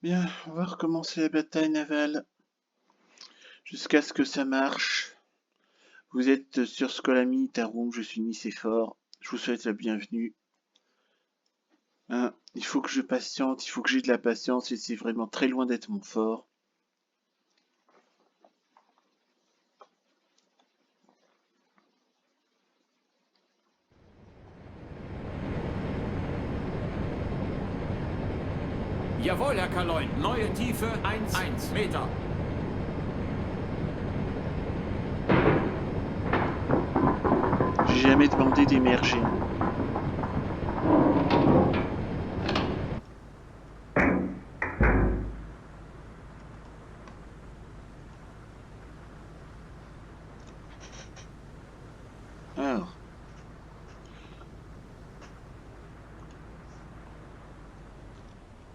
Bien, on va recommencer la bataille navale jusqu'à ce que ça marche. Vous êtes sur Scolami, Tarum, je suis Nicéphore. Je vous souhaite la bienvenue. Il faut que je patiente, il faut que j'ai de la patience et c'est vraiment très loin d'être mon fort. Jawohl, Herr Kaloin. Neue Tiefe 1 Meter. J'ai jamais demandé d'émerger. Alors.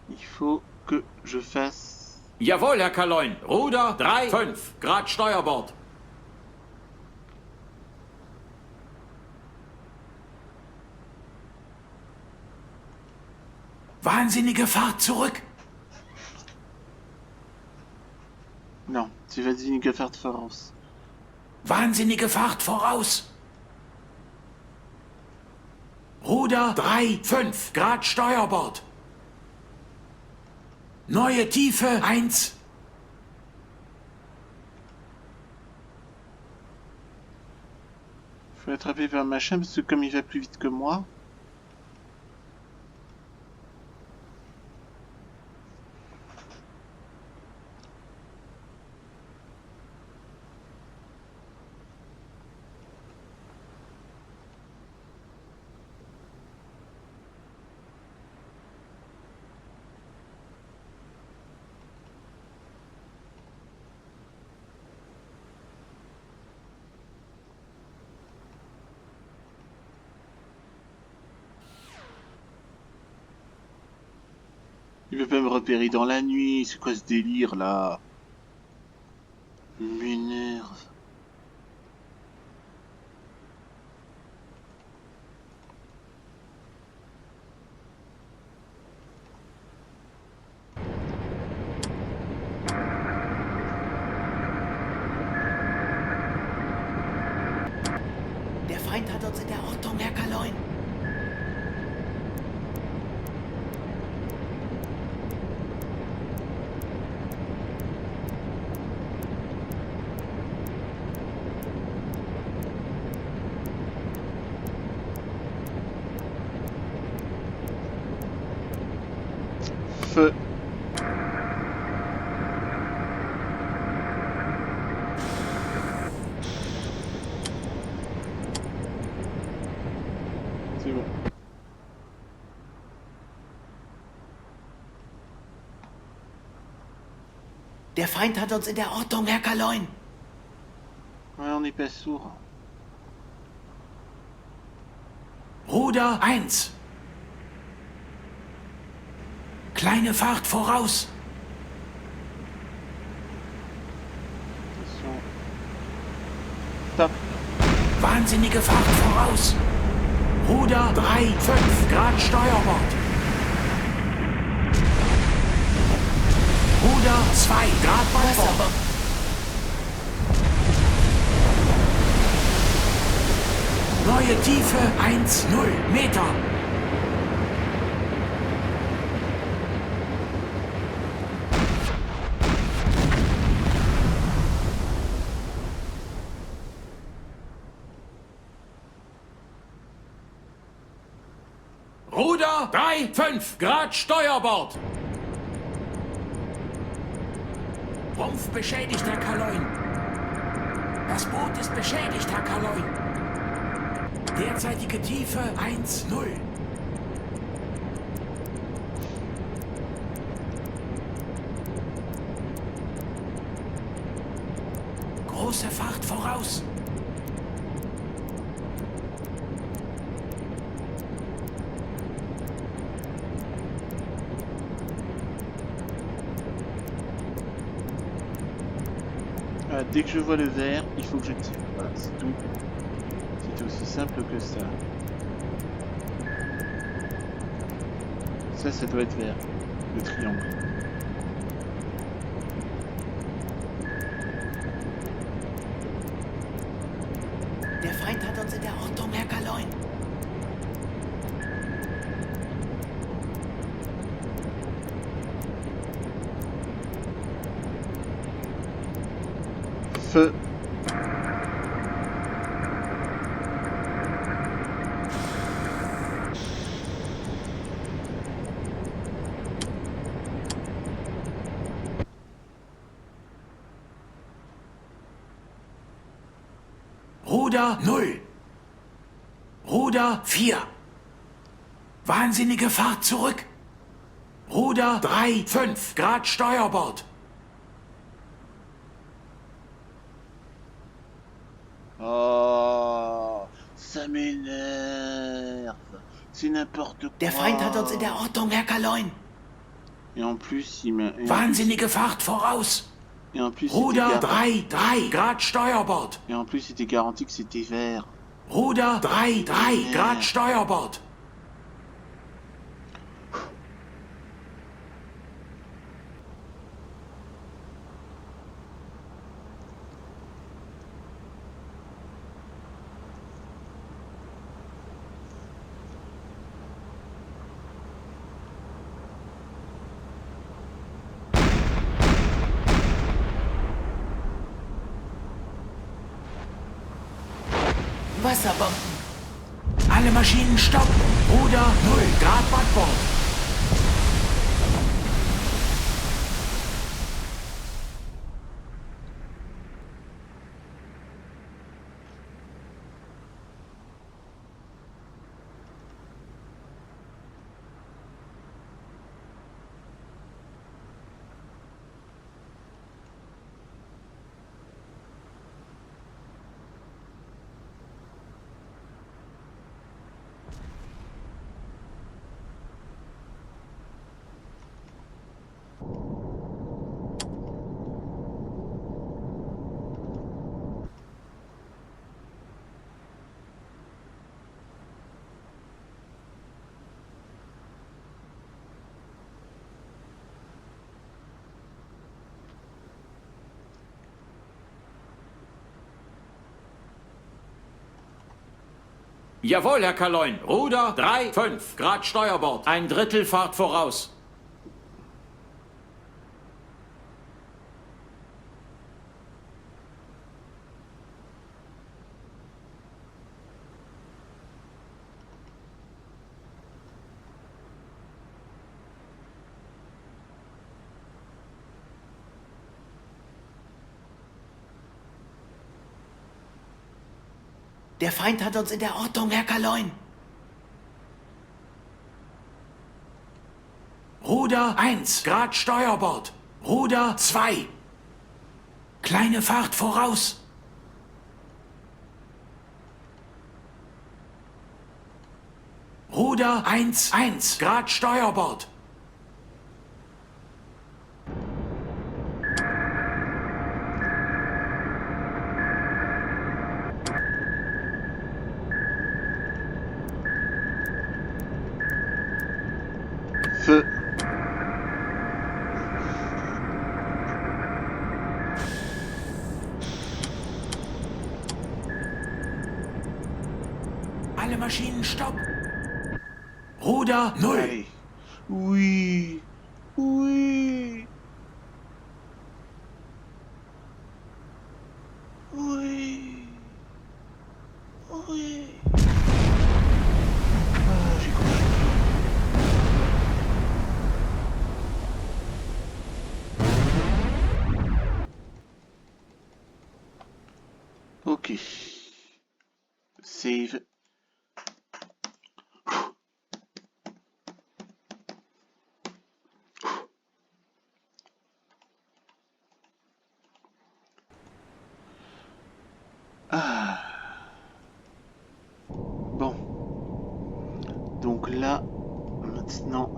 Il faut que je fasse... Jawohl, Herr Kaloin. Ruder 3,5 Grad Steuerbord. Wahnsinnige Fahrt zurück! Non, c'est wahnsinnige Fahrt voraus. Wahnsinnige Fahrt voraus! Ruder 3,5 Grad Steuerbord. Neue Tiefe 1. Faut l'attraper vers le machin parce que comme il va plus vite que moi... Il veut pas me repérer dans la nuit, c'est quoi ce délire là? Il m'énerve. Der Feind hat uns in der Ortung, Herr Kaloin. Feu. C'est bon. Der Feind hat uns in der Ortung, Herr Kaloin. Ouais, on n'est pas sourd. Ruder 1. Kleine Fahrt voraus. Attention. Stop. Wahnsinnige Fahrt voraus. Ruder 3,5 Grad Steuerbord. Ruder 2 Grad Ballbord. Neue Tiefe 1,0 Meter. Ruder 3,5 Grad Steuerbord. Rumpf beschädigt, Herr Kaloin. Das Boot ist beschädigt, Herr Kaloin. Derzeitige Tiefe 1,0. Große Fahrt voraus. Dès que je vois le vert, il faut que je tire. Voilà, c'est tout. C'est aussi simple que ça. Ça doit être vert. Le triangle. Feu. Ruder 0. Ruder 4. Wahnsinnige Fahrt zurück. Ruder 3, 5 Grad Steuerbord. Oh, ça m'énerve. C'est n'importe quoi. Der Feind hat uns in der Ortung, Herr Kaloin. Et en plus, il m'a... Wahnsinnige Fahrt voraus. Et en plus, Ruder 3, 3 Grad Steuerbord. Et en plus, c'était garanti que c'était vert. Ruder 3, 3 Grad Steuerbord. Wasserbomben. Alle Maschinen stopp. Ruder 0 Grad Backbord. Jawohl, Herr Kaloin. Ruder 3, 5 Grad Steuerbord. Ein Drittel Fahrt voraus. Der Feind hat uns in der Ortung, Herr Kaloin. Ruder 1 Grad Steuerbord. Ruder 2. Kleine Fahrt voraus. Ruder 1, 1 Grad Steuerbord. Feu. Alle Maschinen stopp. Ruder 0. Allez. Oui. Oui. Oui. Oui. Ah, j'ai compris. Ok. Save. Ah. Bon. Donc là, maintenant,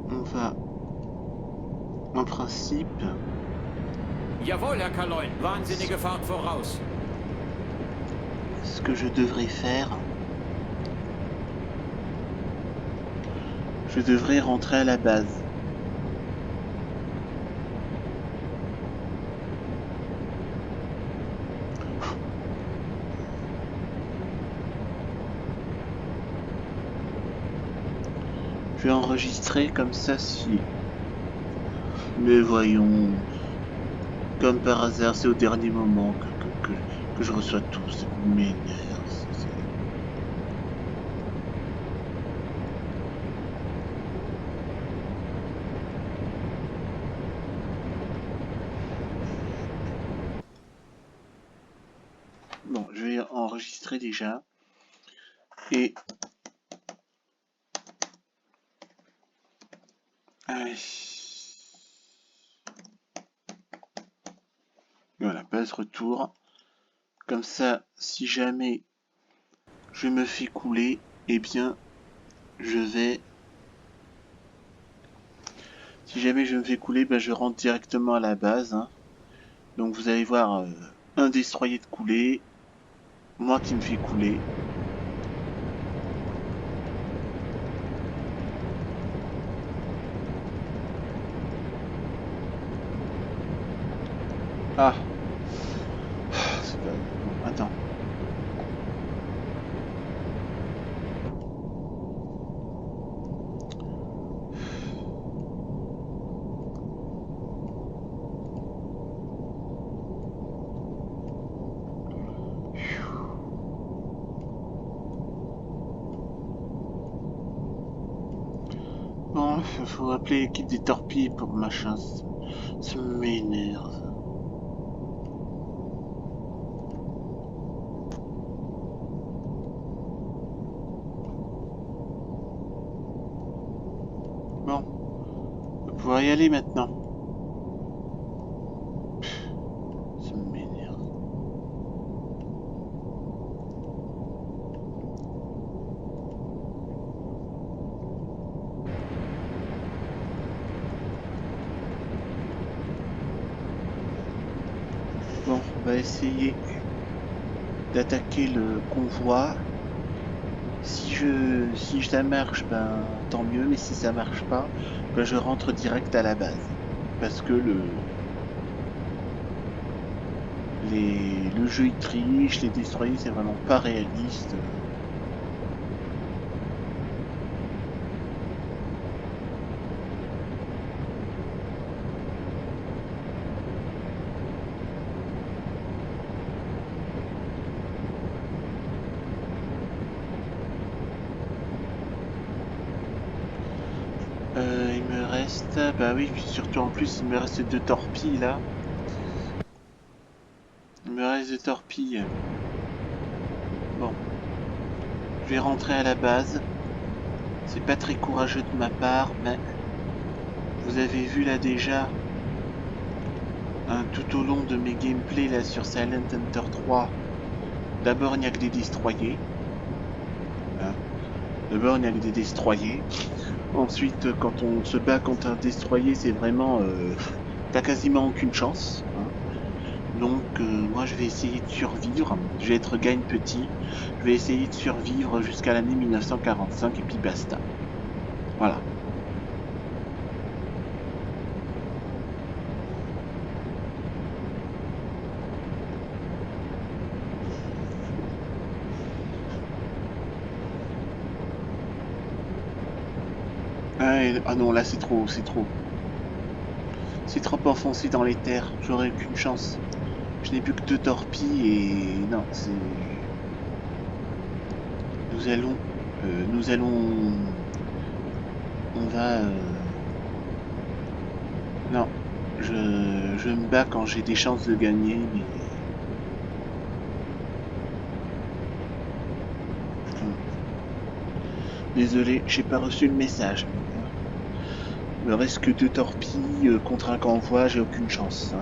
on va, en principe, Jawohl, Herr Kaloin. Wahnsinnige Fahrt voraus. ce que je devrais faire, je devrais rentrer à la base. Je vais enregistrer comme ça si... Mais voyons... comme par hasard, c'est au dernier moment que je reçois tout. Ça m'énerve. Bon, je vais enregistrer déjà. Et... Allez. Voilà, base retour. Comme ça, si jamais je me fais couler, eh bien, je vais... Si jamais je me fais couler, ben, je rentre directement à la base. Hein. Donc vous allez voir un destroyer de couler, moi qui me fais couler. Ah, c'est pas... bon, attends. Bon, il faut appeler l'équipe des torpilles pour machin. Ça m'énerve. Bon, on va pouvoir y aller maintenant. Ça m'énerve. Bon, on va essayer d'attaquer le convoi. Si ça marche, ben tant mieux, mais si ça marche pas, ben je rentre direct à la base. Parce que le jeu il triche, les destroyers c'est vraiment pas réaliste. Il me reste... Bah oui, puis surtout en plus il me reste 2 torpilles là. Il me reste 2 torpilles. Bon. Je vais rentrer à la base. C'est pas très courageux de ma part, mais... Vous avez vu là déjà... tout au long de mes gameplays là sur Silent Hunter 3. D'abord il n'y a que des destroyers. Hein. D'abord il n'y a que des destroyers. Ensuite, quand on se bat contre un destroyer, c'est vraiment... t'as quasiment aucune chance. Hein. Donc, moi, je vais essayer de survivre. Je vais être gagne petit. Je vais essayer de survivre jusqu'à l'année 1945 et puis basta. Voilà. Ah non, là c'est trop, c'est trop. C'est trop enfoncé dans les terres, j'aurai aucune chance. Je n'ai plus que 2 torpilles et... Non, c'est... Nous allons... On va... Non, je me bats quand j'ai des chances de gagner, mais... Désolé, j'ai pas reçu le message. Il me reste que 2 torpilles contre un convoi, j'ai aucune chance. Hein.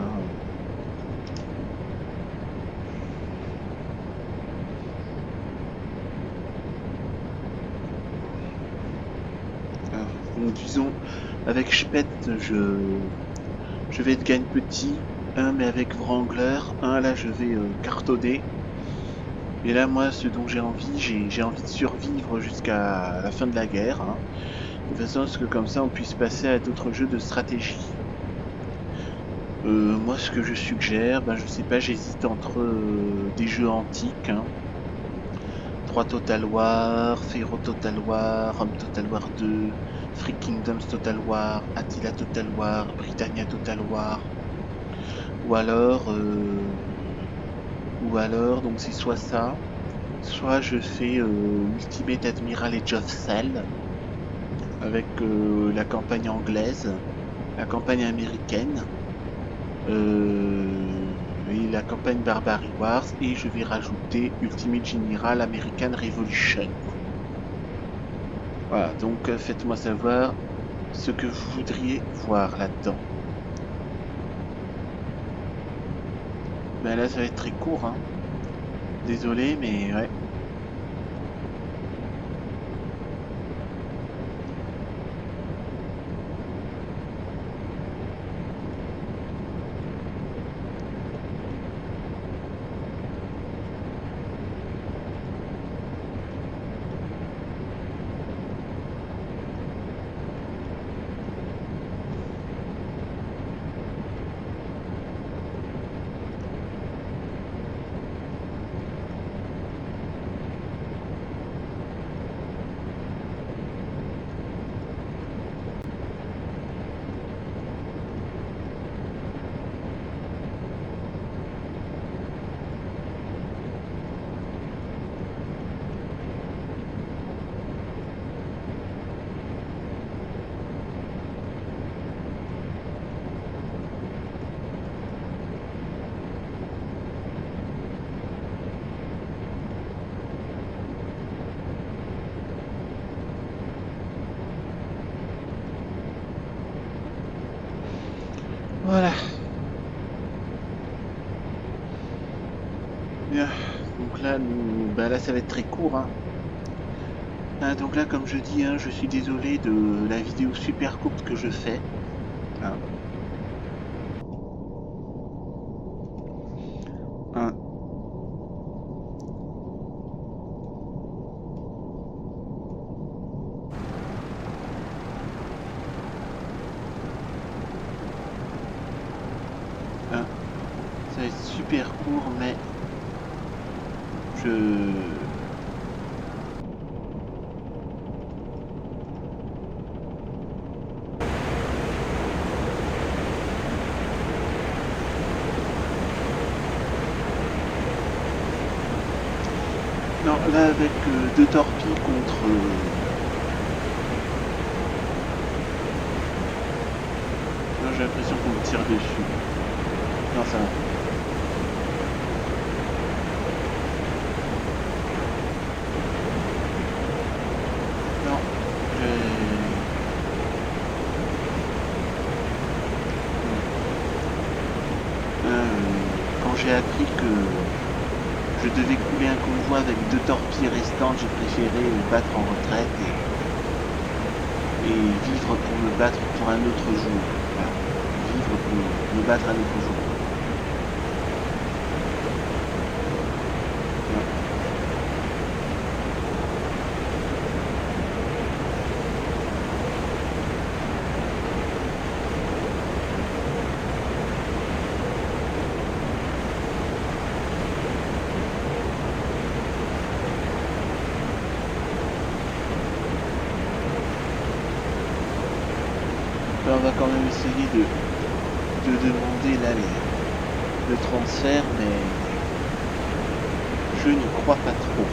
Alors, bon, disons, avec Spett, je vais être gagne petit. Mais avec Wrangler, là je vais cartonner. Et là, moi, ce dont j'ai envie de survivre jusqu'à la fin de la guerre. Hein. De façon à ce que comme ça, on puisse passer à d'autres jeux de stratégie. Moi, ce que je suggère, ben, je sais pas, j'hésite entre des jeux antiques. Hein. 3 Total War, Pharaoh Total War, Rome Total War 2, Free Kingdoms Total War, Attila Total War, Britannia Total War. ou alors donc c'est soit ça, soit je fais Ultimate Admiral Age of Sail avec la campagne anglaise, la campagne américaine et la campagne Barbary Wars, et je vais rajouter Ultimate General American Revolution. Voilà, donc faites-moi savoir ce que vous voudriez voir là-dedans. Ben là ça va être très court, hein. Désolé, mais ouais. Voilà. Bien. Donc là, là ça va être très court, hein. Donc là, comme je dis, hein, je suis désolé de la vidéo super courte que je fais. Hein. Hein. Hein. Ça va être super court, mais non, là avec 2 torpilles contre... Non, j'ai l'impression qu'on me tire dessus. Non, ça va. Non, quand j'ai appris que je devais couler un convoi avec 2 torpilles restantes, j'ai préféré me battre en retraite et vivre pour me battre pour un autre jour. Voilà. Vivre pour me battre un autre jour. On va quand même essayer de demander là le transfert, mais je n'y crois pas trop.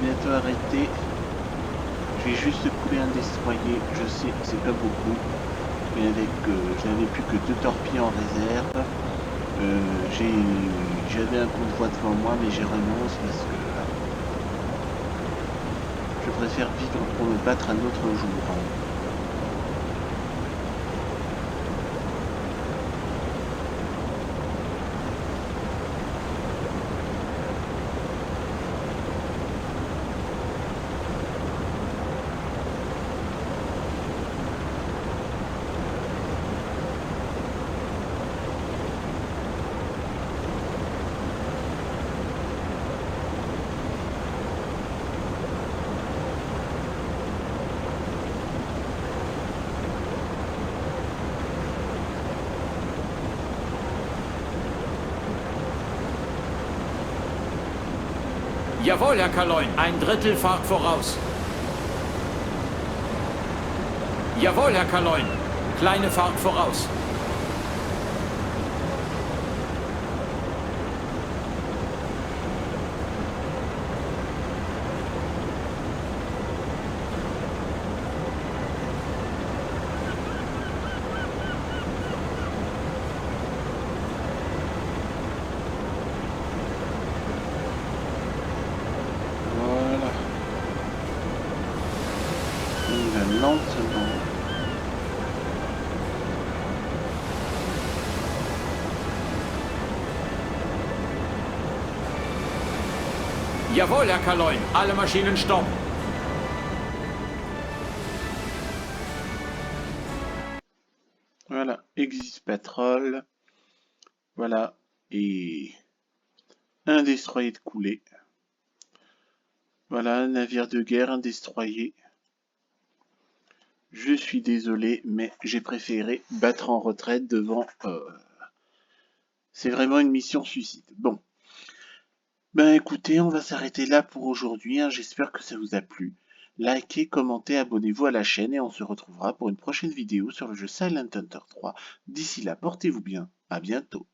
bientôt arrêter. Je vais juste couler un destroyer. Je sais, c'est pas beaucoup. Mais avec, je n'avais plus que 2 torpilles en réserve. J'avais un convoi devant moi, mais j'ai renonce parce que je préfère vivre pour me battre un autre jour. Jawohl, Herr Kaloin. Ein Drittel Fahrt voraus. Jawohl, Herr Kaloin. Kleine Fahrt voraus. Voilà. On va lentement. Jawohl, Herr Kaloin. Alle Maschinen stopp. Voilà, exit pétrole. Voilà, et un destroyer de coulée. Voilà, un navire de guerre, un destroyer. Je suis désolé, mais j'ai préféré battre en retraite devant... C'est vraiment une mission suicide. Bon. Ben écoutez, on va s'arrêter là pour aujourd'hui. Hein. J'espère que ça vous a plu. Likez, commentez, abonnez-vous à la chaîne et on se retrouvera pour une prochaine vidéo sur le jeu Silent Hunter 3. D'ici là, portez-vous bien. À bientôt.